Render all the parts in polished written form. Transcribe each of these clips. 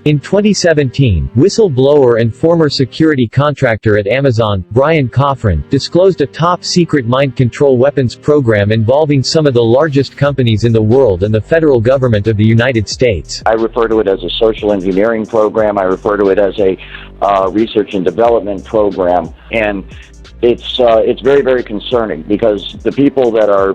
In 2017, whistleblower and former security contractor at Amazon, Brian Coffrin, disclosed a top-secret mind control weapons program involving some of the largest companies in the world and the federal government of the United States. I refer to it as a social engineering program. I refer to it as a research and development program. And it's very, very concerning because the people that are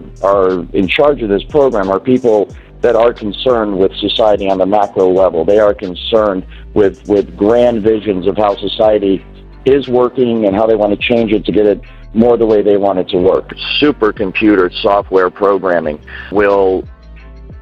in charge of this program are people that are concerned with society on the macro level. They are concerned with grand visions of how society is working and how they want to change it to get it more the way they want it to work. Supercomputer software programming will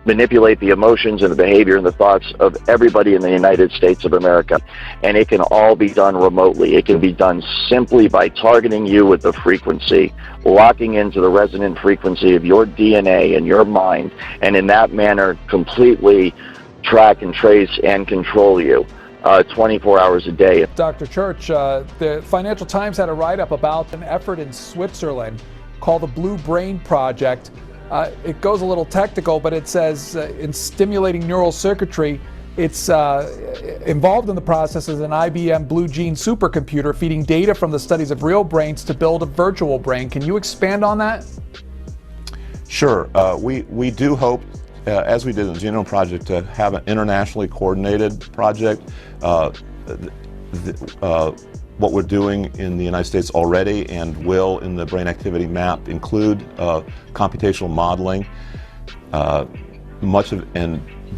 manipulate the emotions and the behavior and the thoughts of everybody in the United States of America. And it can all be done remotely. It can be done simply by targeting you with the frequency, locking into the resonant frequency of your DNA and your mind, and in that manner completely track and trace and control you 24 hours a day. Dr. Church, the Financial Times had a write-up about an effort in Switzerland called the Blue Brain Project. It goes a little technical, but it says in stimulating neural circuitry, it's involved in the process is an IBM Blue Gene supercomputer feeding data from the studies of real brains to build a virtual brain. Can you expand on that? Sure. We do hope, as we did in the Genome Project, to have an internationally coordinated project. What we're doing in the United States already and will in the brain activity map include computational modeling.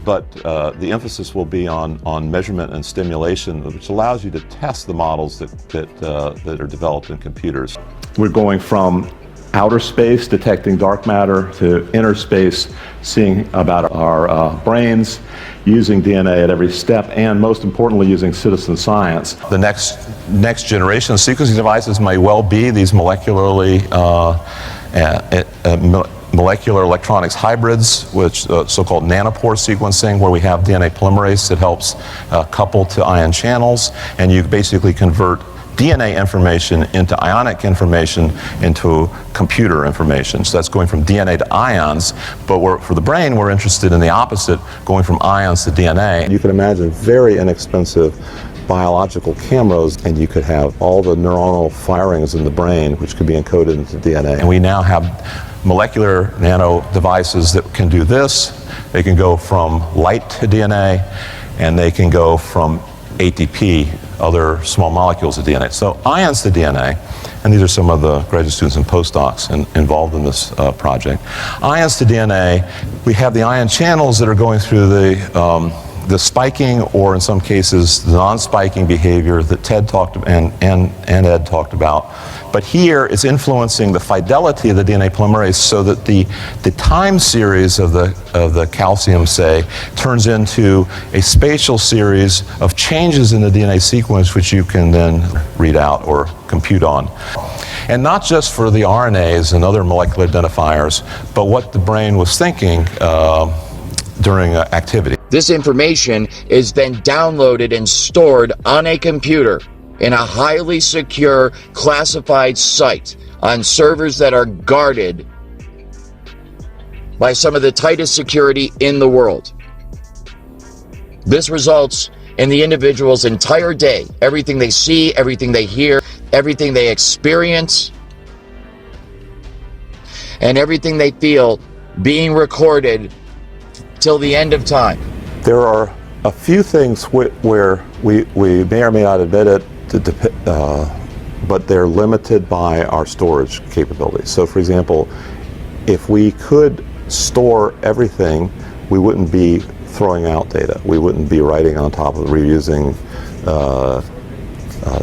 But the emphasis will be on measurement and stimulation, which allows you to test the models that are developed in computers. We're going from outer space, detecting dark matter, to inner space, seeing about our brains, using DNA at every step, and most importantly, using citizen science. The next generation of sequencing devices may well be these molecular electronics hybrids, which so-called nanopore sequencing, where we have DNA polymerase that helps couple to ion channels, and you basically convert DNA information into ionic information into computer information. So that's going from DNA to ions, but for the brain, we're interested in the opposite, going from ions to DNA. You can imagine very inexpensive biological cameras, and you could have all the neuronal firings in the brain, which could be encoded into DNA. And we now have molecular nano devices that can do this. They can go from light to DNA, and they can go from ATP, other small molecules of DNA. So ions to DNA, and these are some of the graduate students and postdocs involved in this project. Ions to DNA, we have the ion channels that are going through the spiking, or in some cases the non-spiking behavior that Ted talked and Ed talked about. But here it's influencing the fidelity of the DNA polymerase so that the time series of the calcium, say, turns into a spatial series of changes in the DNA sequence, which you can then read out or compute on. And not just for the RNAs and other molecular identifiers, but what the brain was thinking during activity. This information is then downloaded and stored on a computer in a highly secure, classified site on servers that are guarded by some of the tightest security in the world. This results in the individual's entire day, everything they see, everything they hear, everything they experience, and everything they feel being recorded till the end of time. There are a few things where we may or may not admit it, but they're limited by our storage capabilities. So for example, if we could store everything, we wouldn't be throwing out data. We wouldn't be writing on top of reusing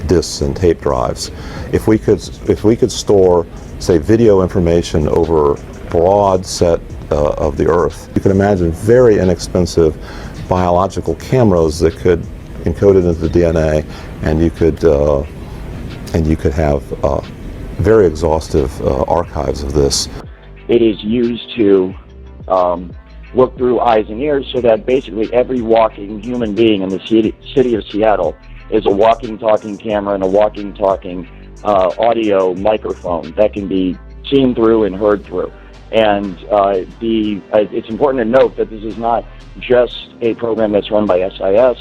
disks and tape drives. If we could store, say, video information over a broad set of the Earth, you can imagine very inexpensive biological cameras that could encode it into the DNA, and you could have very exhaustive archives of this. It is used to look through eyes and ears, so that basically every walking human being in the city of Seattle is a walking, talking camera and a walking, talking audio microphone that can be seen through and heard through. And it's important to note that this is not just a program that's run by SIS.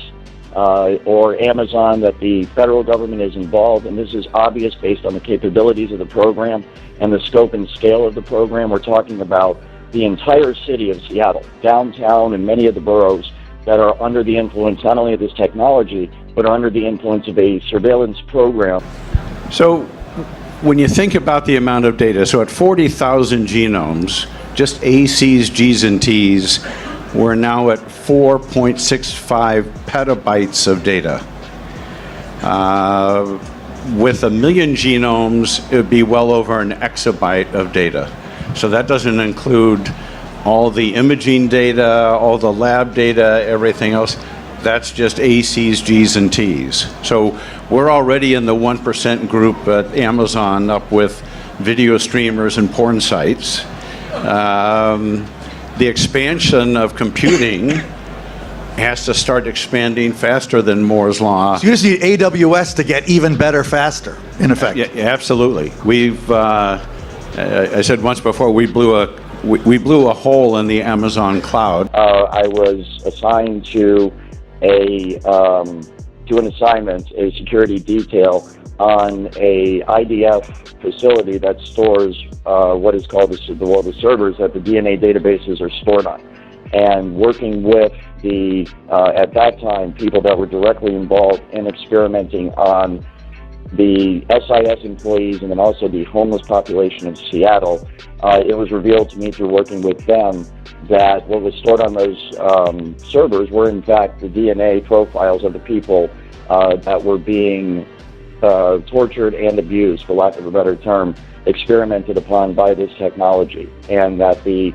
or Amazon, that the federal government is involved, and this is obvious based on the capabilities of the program and the scope and scale of the program. We're talking about the entire city of Seattle, downtown, and many of the boroughs that are under the influence not only of this technology, but are under the influence of a surveillance program. So when you think about the amount of data, so at 40,000 genomes, just ACs, Gs, and Ts, we're now at 4.65 petabytes of data. With 1 million genomes, it would be well over an exabyte of data. So that doesn't include all the imaging data, all the lab data, everything else. That's just ACs, Gs, and Ts. So we're already in the 1% group at Amazon, up with video streamers and porn sites. The expansion of computing has to start expanding faster than Moore's Law. So you just need AWS to get even better faster, in effect. Yeah, absolutely. We've, I said once before, we blew a hole in the Amazon cloud. I was assigned to an assignment, a security detail on a IDF facility that stores what is called the servers that the DNA databases are stored on, and working with the at that time people that were directly involved in experimenting on the SIS employees and then also the homeless population of Seattle. It was revealed to me through working with them that what was stored on those servers were in fact the DNA profiles of the people that were being tortured and abused, for lack of a better term, experimented upon by this technology. And that the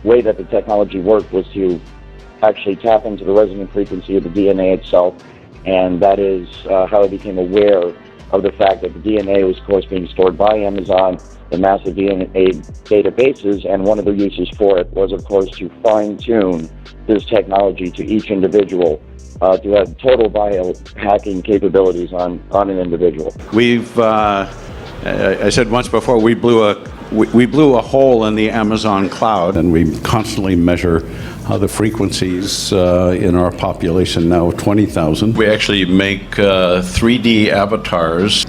way that the technology worked was to actually tap into the resonant frequency of the DNA itself, and that is how I became aware of the fact that the DNA was, of course, being stored by Amazon, the massive DNA databases, and one of the uses for it was, of course, to fine-tune this technology to each individual to have total biohacking capabilities on an individual. We've, I said once before, we blew a hole in the Amazon cloud, and we constantly measure the frequencies in our population now of 20,000. We actually make 3D avatars.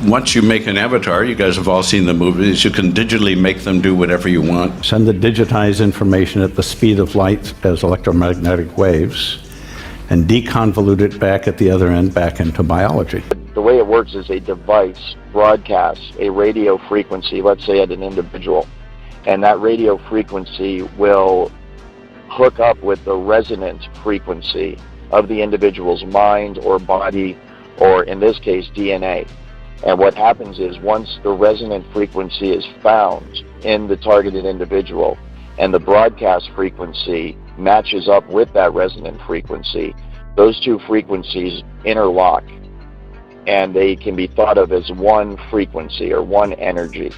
Once you make an avatar, you guys have all seen the movies, you can digitally make them do whatever you want. Send the digitized information at the speed of light as electromagnetic waves, and deconvolute it back at the other end back into biology. The way it works is a device broadcasts a radio frequency, let's say at an individual, and that radio frequency will hook up with the resonant frequency of the individual's mind or body, or in this case, DNA. And what happens is once the resonant frequency is found in the targeted individual and the broadcast frequency matches up with that resonant frequency, those two frequencies interlock, and they can be thought of as one frequency or one energy.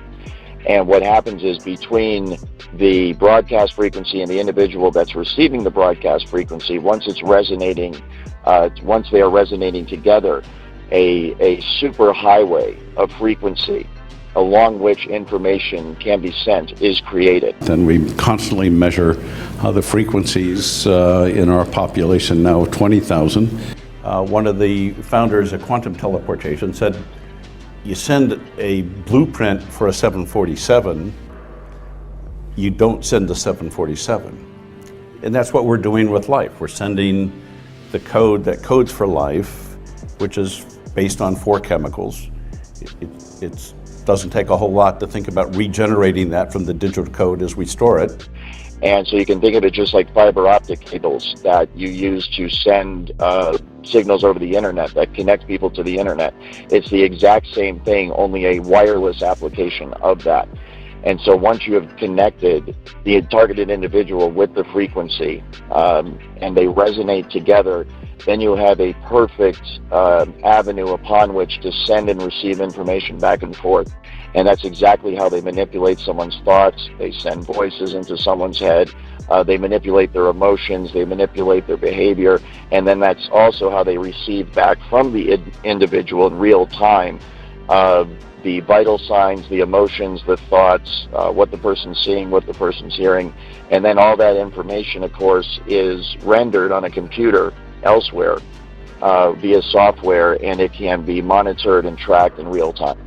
And what happens is between the broadcast frequency and the individual that's receiving the broadcast frequency, once it's resonating, once they are resonating together, a super highway of frequency along which information can be sent is created. And we constantly measure the frequencies in our population now of 20,000. One of the founders of quantum teleportation said, you send a blueprint for a 747, you don't send a 747. And that's what we're doing with life. We're sending the code that codes for life, which is based on 4 chemicals. It doesn't take a whole lot to think about regenerating that from the digital code as we store it. And so you can think of it just like fiber optic cables that you use to send signals over the internet that connect people to the internet. It's the exact same thing, only a wireless application of that. And so once you have connected the targeted individual with the frequency and they resonate together, then you have a perfect avenue upon which to send and receive information back and forth. And that's exactly how they manipulate someone's thoughts. They send voices into someone's head. They manipulate their emotions. They manipulate their behavior. And then that's also how they receive back from the individual in real time the vital signs, the emotions, the thoughts, what the person's seeing, what the person's hearing. And then all that information, of course, is rendered on a computer elsewhere via software, and it can be monitored and tracked in real time.